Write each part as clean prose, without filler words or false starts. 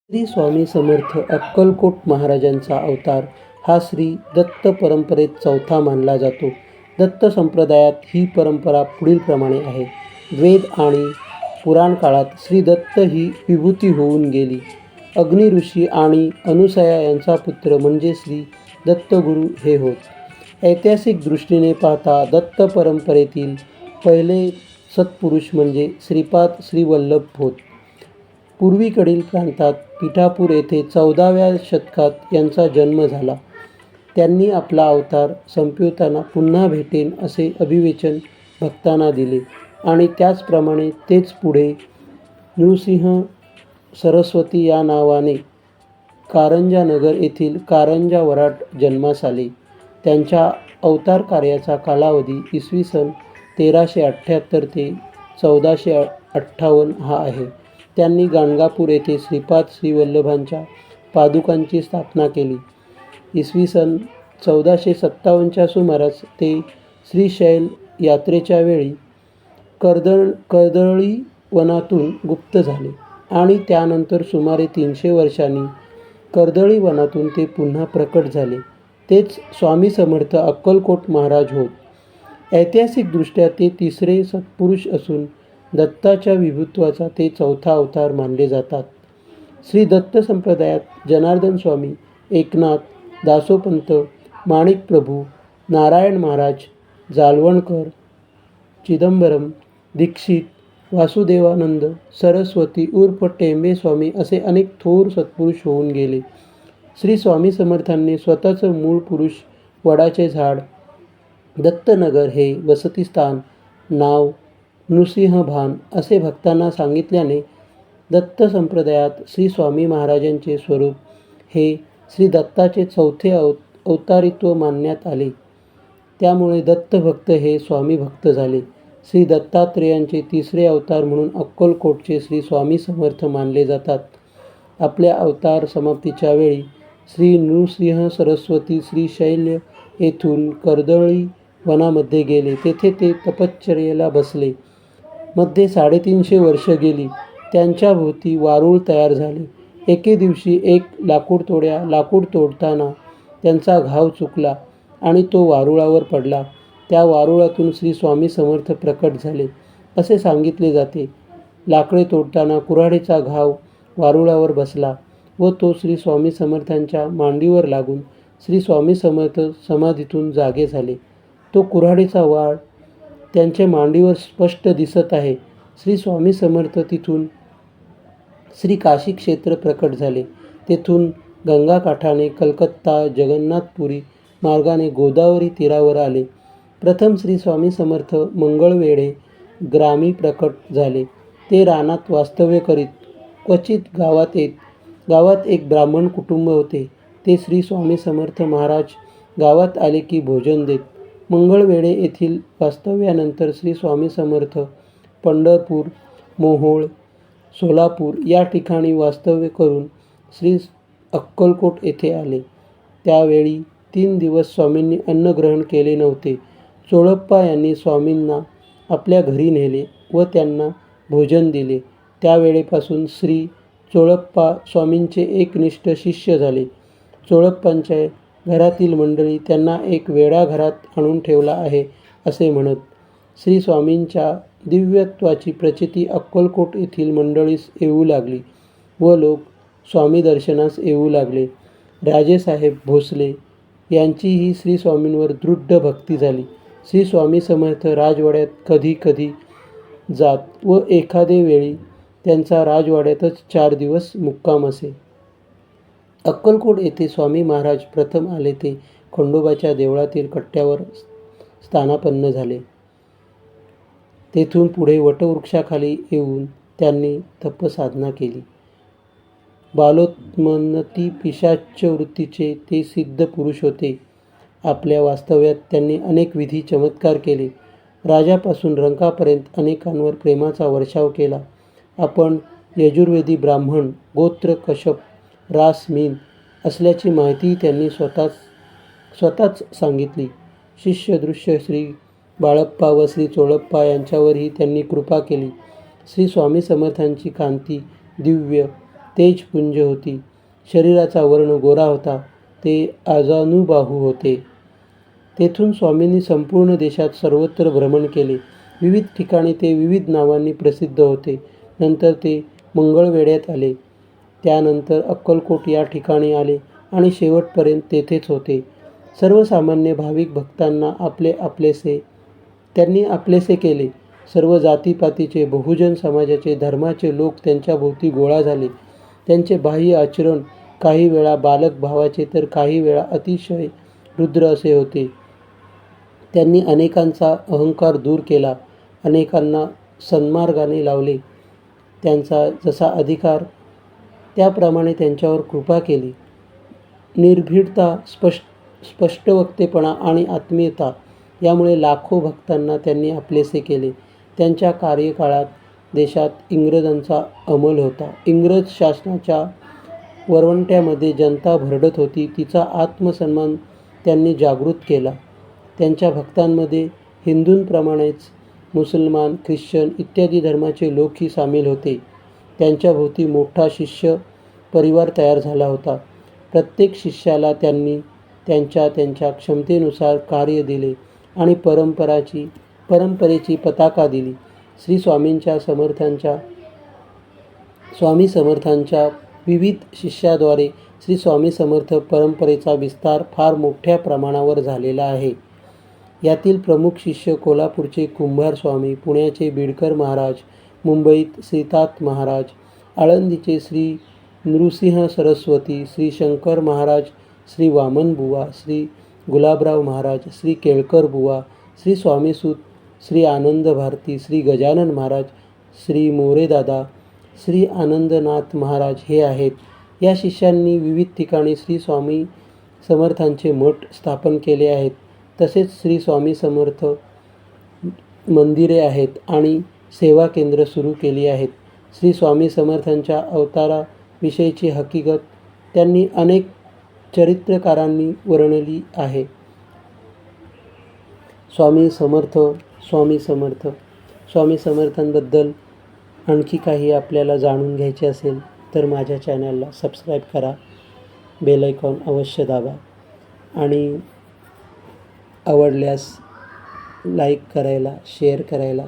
श्री स्वामी समर्थ अक्कलकोट महाराजांचा अवतार हा श्री दत्त परंपरेत चौथा मानला जातो. दत्त संप्रदायात ही परंपरा पुढीलप्रमाणे आहे. वेद आणि पुराण काळात श्री दत्त ही विभूती होऊन गेली. अग्नी ऋषी आणि अनुसया यांचा पुत्र म्हणजे श्री दत्तगुरू हे होत. ऐतिहासिक दृष्टीने पाहता दत्त परंपरेतील पहिले सत्पुरुष म्हणजे श्रीपाद श्रीवल्लभ होत. पूर्वीकडील प्रांतात पिठापूर येथे 14व्या शतकात यांचा जन्म झाला. त्यांनी आपला अवतार संपविताना पुन्हा भेटेन असे अभिवचन भक्तांना दिले आणि त्याचप्रमाणे तेच पुढे नृसिंह सरस्वती या नावाने कारंजा नगर येथील कारंजा वराट जन्मास आले. त्यांच्या अवतार कार्याचा कालावधी इसवी सन 1378 ते 1458 हा आहे. त्यांनी गाणगापूर येथे श्रीपाद श्रीवल्लभांच्या पादुकांची स्थापना केली. इसवी सन 1457च्या सुमारास ते श्रीशैल यात्रेच्या वेळी कर्दळी वनातून गुप्त झाले आणि त्यानंतर सुमारे 300 वर्षांनी कर्दळी वनातून ते पुन्हा प्रकट झाले. तेच स्वामी समर्थ अक्कलकोट महाराज होत. ऐतिहासिकदृष्ट्या ते तिसरे सत्पुरुष असून दत्ताच्या विभुत्वाचा ते चौथा अवतार मानले जातात. श्री दत्त संप्रदायात जनार्दन स्वामी, एकनाथ, दासोपंत, माणिकप्रभू, नारायण महाराज, जालवणकर, चिदंबरम, दीक्षित, वासुदेवानंद सरस्वती उर्फ टेंबे स्वामी असे अनेक थोर सत्पुरुष होऊन गेले. श्री स्वामी समर्थांनी स्वतःचं मूळ पुरुष वडाचे झाड, दत्तनगर हे वसतिस्थान, नाव नृसिंहभान असे भक्तांना सांगितल्याने दत्त संप्रदायात श्री स्वामी महाराजांचे स्वरूप हे श्री दत्ताचे चौथे अवतारित्व मानण्यात आले. त्यामुळे दत्तभक्त हे स्वामी भक्त झाले. श्री दत्तात्रेयांचे तिसरे अवतार म्हणून अक्कलकोटचे श्री स्वामी समर्थ मानले जातात. आपल्या अवतार समाप्तीच्या वेळी श्री नृसिंह सरस्वती श्रीशैल येथून कर्दळी वनामध्ये गेले. तेथे ते तपश्चर्येला बसले. मध्ये 350 वर्ष गेली. त्यांच्या भोवती वारूळ तयार झाले. एके दिवशी एक लाकूड तोडताना त्यांचा घाव चुकला आणि तो वारुळावर पडला. त्या वारुळातून श्री स्वामी समर्थ प्रकट झाले असे सांगितले जाते. लाकडे तोडताना कुऱ्हाडीचा घाव वारुळावर बसला व तो श्री स्वामी समर्थांच्या मांडीवर लागून श्री स्वामी समर्थ समाधीतून जागे झाले. तो कुऱ्हाडीचा वाळ त्यांच्या मांडीवर स्पष्ट दिसत आहे. श्री स्वामी समर्थ तिथून श्री काशी क्षेत्र प्रकट झाले. तेथून गंगाकाठाने कलकत्ता जगन्नाथपुरी मार्गाने गोदावरी तीरावर आले. प्रथम श्री स्वामी समर्थ मंगळवेढे ग्रामी प्रकट झाले. ते रानात वास्तव्य करीत. क्वचित गावात एक ब्राह्मण कुटुंब होते. ते श्री स्वामी समर्थ महाराज गावात आले की भोजन देत. मंगळवेढे येथील वास्तव्यानंतर श्री स्वामी समर्थ पंढरपूर, मोहोळ, सोलापूर या ठिकाणी वास्तव्य करून श्री अक्कलकोट येथे आले. त्यावेळी 3 दिवस स्वामींनी अन्न ग्रहण केले नव्हते. चोळप्पा यांनी स्वामींना आपल्या घरी नेले व त्यांना भोजन दिले. त्यावेळेपासून श्री चोळप्पा स्वामींचे एकनिष्ठ शिष्य झाले. चोळप्पांच्या घरातील मंडळी त्यांना एक वेडा घरात आणून ठेवला आहे असे म्हणत. श्री स्वामींच्या दिव्यत्वाची प्रचिती अक्कलकोट येथील मंडळीस येऊ लागली व लोक स्वामी दर्शनास येऊ लागले. राजेसाहेब भोसले यांचीही श्री स्वामींवर दृढ भक्ती झाली. श्री स्वामी समर्थ राजवाड्यात कधी कधी जात व एखादे वेळी त्यांचा राजवाड्यातच 4 दिवस मुक्काम असे. अक्कलकोट येथे स्वामी महाराज प्रथम आले ते खंडोबाच्या देवळातील कट्ट्यावर स्थानापन्न झाले. तेथून पुढे वटवृक्षाखाली येऊन त्यांनी तपसाधना केली. बालोत्मन्नती पिशाच्च वृत्तीचे ते सिद्ध पुरुष होते. आपल्या वास्तव्यात त्यांनी अनेक विधी चमत्कार केले. राजापासून रंकापर्यंत अनेकांवर प्रेमाचा वर्षाव केला. आपण यजुर्वेदी ब्राह्मण, गोत्र कश्यप, रास मीन असल्याची माहितीही त्यांनी स्वतःच सांगितली. शिष्यदृश्य श्री बाळप्पा व श्री चोळप्पा यांच्यावरही त्यांनी कृपा केली. श्री स्वामी समर्थांची कांती दिव्य तेजपुंज होती. शरीराचा वर्ण गोरा होता. ते आजानुबाहू होते. तेथून स्वामींनी संपूर्ण देशात सर्वत्र भ्रमण केले. विविध ठिकाणी ते विविध नावांनी प्रसिद्ध होते. नंतर ते मंगळवेढ्यात आले. त्यानंतर अक्कलकोट या ठिकाणी आले आणि शेवटपर्यंत तेथेच होते. सर्वसामान्य भाविक भक्तांना त्यांनी आपलेसे केले. सर्व जातीपातीचे, बहुजन समाजाचे, धर्माचे लोक त्यांच्या भोवती गोळा झाले. त्यांचे बाह्य आचरण काही वेळा बालक भावाचे तर काही वेळा अतिशय रुद्र असे होते. त्यांनी अनेकांचा अहंकार दूर केला, अनेकांना सन्मार्गाने लावले. त्यांचा जसा अधिकार त्याप्रमाणे त्यांच्यावर कृपा केली. निर्भीडता, स्पष्टवक्तेपणा आणि आत्मीयता यामुळे लाखो भक्तांना त्यांनी आपलेसे केले. त्यांच्या कार्यकाळात देशात इंग्रजांचा अंमल होता. इंग्रज शासनाच्या वरवंट्यामध्ये जनता भरडत होती. तिचा आत्मसन्मान त्यांनी जागृत केला. त्यांच्या भक्तांमध्ये हिंदूंप्रमाणेच मुसलमान, ख्रिश्चन इत्यादी धर्माचे लोकही सामील होते. त्यांच्या भोवती मोठा शिष्य परिवार तयार झाला होता. प्रत्येक शिष्याला त्यांनी त्यांच्या क्षमतेनुसार कार्य दिले आणि परंपरेची पताका दिली. स्वामी समर्थांच्या विविध शिष्याद्वारे श्री स्वामी समर्थ परंपरेचा विस्तार फार मोठ्या प्रमाणावर झालेला आहे. यातील प्रमुख शिष्य कोल्हापूरचे कुंभार स्वामी, पुण्याचे बिडकर महाराज, मुंबईत श्रीनाथ महाराज, आळंदीचे श्री नृसिंह सरस्वती, श्री शंकर महाराज, श्री वामन बुवा, श्री गुलाबराव महाराज, श्री केळकर बुवा, श्री स्वामीसूत, श्री आनंद भारती, श्री गजानन महाराज, श्री मोरेदादा, श्री आनंदनाथ महाराज हे आहेत. या शिष्यांनी विविध ठिकाणी श्री स्वामी समर्थांचे मठ स्थापन केले आहेत. तसेच श्री स्वामी समर्थ मंदिरे आहेत आणि सेवा केंद्र सुरू केली आहेत. श्री स्वामी समर्थांच्या अवताराविषयीची हकीकत त्यांनी अनेक चरित्रकारांनी वर्णली आहे. स्वामी समर्थांबद्दल आणखी काही आपल्याला जाणून घ्यायचे असेल तर माझ्या चॅनलला सबस्क्राईब करा, बेल आयकॉन अवश्य दाबा आणि आवडल्यास लाईक करायला, शेअर करायला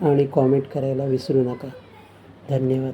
आणि कॉमेंट करायला विसरू नका. धन्यवाद.